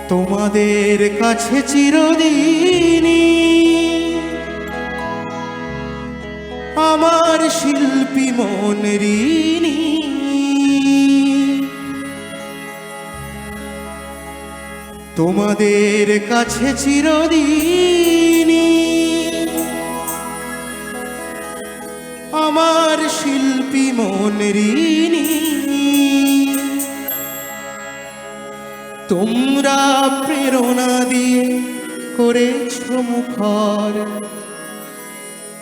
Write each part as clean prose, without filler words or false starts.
তোমাদের কাছে চিরদিনই আমার শিল্পী মন ঋণী। তোমাদের কাছে চিরদিনই আমার শিল্পী মন ঋণী। তোমরা প্রেরণা দিয়ে করেছো মুখর,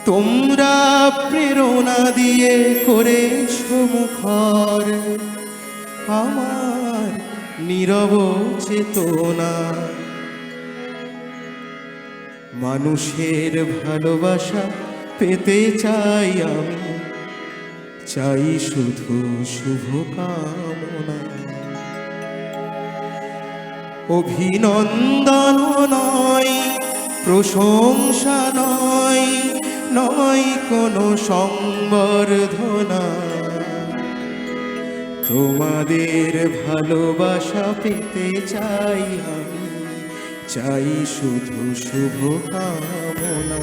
তোমরা প্রেরণা দিয়ে করেছো মুখর আমার নীরব চেতনা। মানুষের ভালোবাসা পেতে চাই আমি, চাই শুধু শুভকামনা। অভিনন্দন নয়, প্রশংসা নয়, নয় কোনো সংবর্ধনা। তোমাদের ভালোবাসা পেতে চাই আমি, চাই শুধু শুভকামনা।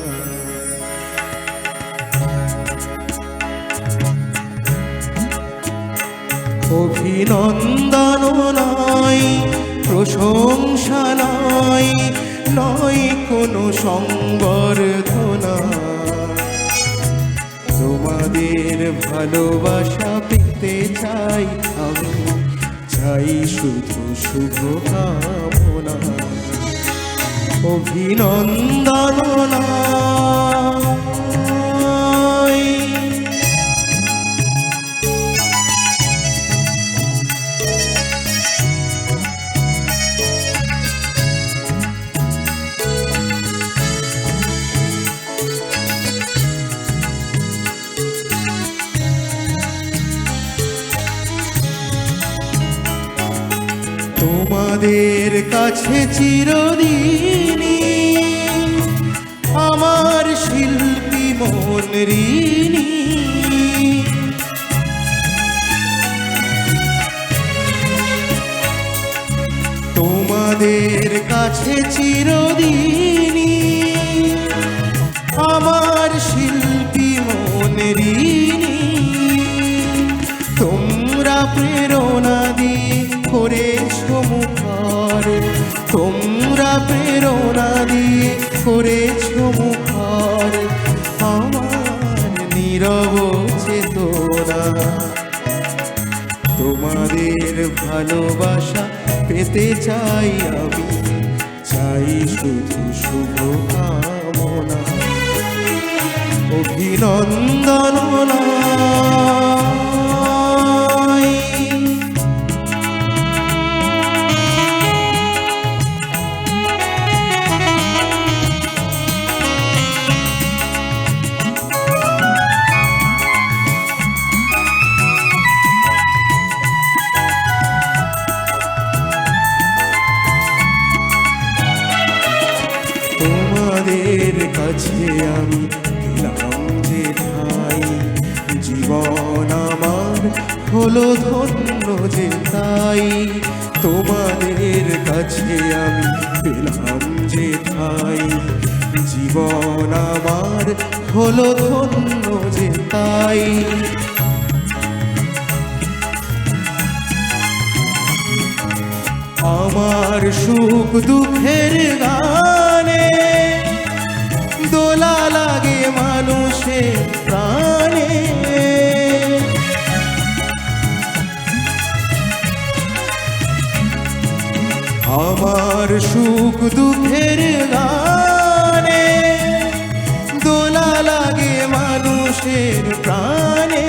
অভিনন্দন নয়, প্রশংসা নয়, নয় কোনো সংবর্ধনা। তোমাদের ভালোবাসা পেতে চাই আমি, চাই শুধু শুভকামনা। অভিনন্দন নয়। তোমাদের কাছে চিরদিনই আমার শিল্পী মন ঋণী। তোমাদের কাছে চিরদিনই আমার শিল্পী মন ঋণী। তোমরা প্রেরণা দিয়ে করেছো মুখর, তোমরা প্রেরণা দিয়ে করেছো মুখর আমার নীরব চেতনা। তোমাদের ভালোবাসা পেতে চাই আমি, চাই শুধু শুভকামনা। অভিনন্দন নয়। তোমাদের কাছে আমি পেলাম যে ঠাই, জীবন আমার হলো ধন্য যে তাই। তোমাদের কাছে আমি পেলাম যে ঠাই, জীবন আমার হলো ধন্য যে তাই। আমার সুখ দুঃখের গানে দোলা লাগে মানুষের প্রাণে। আমার সুখ দুঃখের গানে দোলা লাগে মানুষের প্রাণে।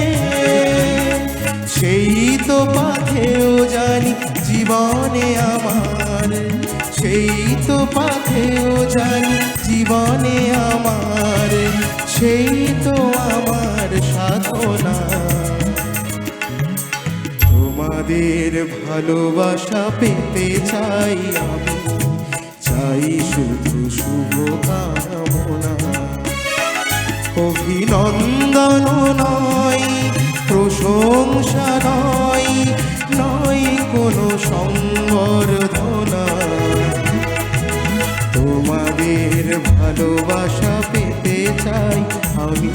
সেই তো পাথেও জানি জীবনে আমার, সেই তো পাথেও জানি জীবনে আমার, সেই তো আমার সাধনা। তোমাদের ভালোবাসা পেতে চাই আমি, চাই শুধু শুভকামনা। অভিনন্দন নয়, প্রশংসা নয়, নয় কোনো সংবর্ধনা। ভালোবাসা পেতে চাই আমি,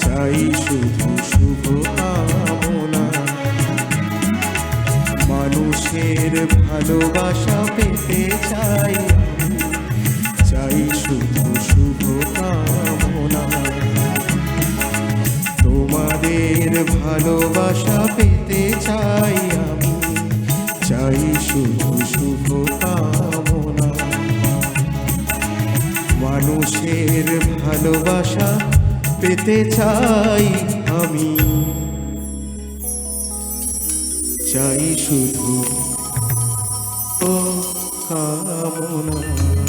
চাই শুধু শুভ কামনা। মানুষের ভালোবাসা পেতে চাই আমি, চাই শুধু শুভ কামনা। তোমাদের ভালোবাসা পেতে চাই আমি, চাই শুধু শুভ কামনা। মানুষের ভালোবাসা পেতে চাই আমি, চাই শুধু কামনা।